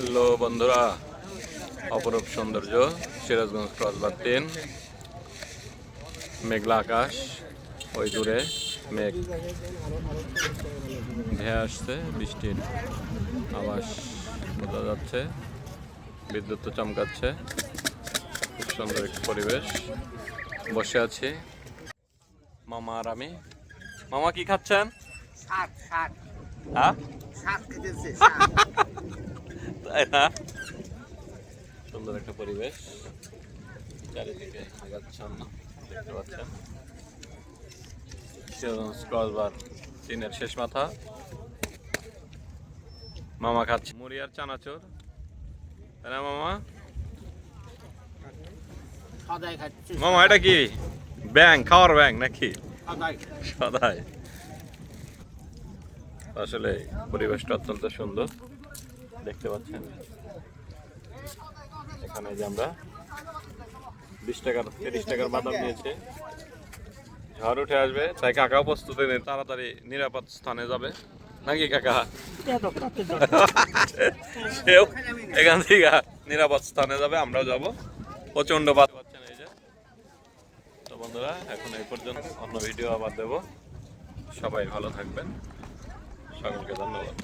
Hello বন্ধুরা, অপরূপ সৌন্দর্য সিরাজগঞ্জ ক্রসবার 3, মেঘলা আকাশ, ওই দূরে মেঘ ধেয়ে আসছে, বৃষ্টির আভাস বোঝা যাচ্ছে, বিদ্যুৎ চমকাচ্ছে। খুব সুন্দর একটি পরিবেশ। বসে আছি মামা আর আমি। মামা কি খাচ্ছেন? হ্যাঁ, তাই না? সুন্দর একটা পরিবেশ, চারিদিকে মেঘাচ্ছন্ন দেখতে পাচ্ছেন। সিরাজগঞ্জ ক্রসবার 3-এর শেষ মাথা। মামা খাচ্ছে মুড়ি আর চানাচুর, তাই না মামা? মামা এটা কি ব্যাং, খাওয়ার ব্যাং নাকি? সদাই। আসলে পরিবেশটা অত্যন্ত সুন্দর দেখতে পাচ্ছেন। এখানে যে আমরা 20 টাকার 30 টাকার বাদাম নিয়েছি, ঝড় উঠে আসবে তাই কাকাও প্রস্তুতি নেই, তাড়াতাড়ি নিরাপদ স্থানে যাবে নাকি কাকা? সেও এখান থেকে নিরাপদ স্থানে যাবে, আমরাও যাব। প্রচন্ড বাদ পাচ্ছেন এই যে। তো বন্ধুরা, এখন এই পর্যন্ত, অন্য ভিডিও আবার দেব। সবাই ভালো থাকবেন, সকলকে ধন্যবাদ।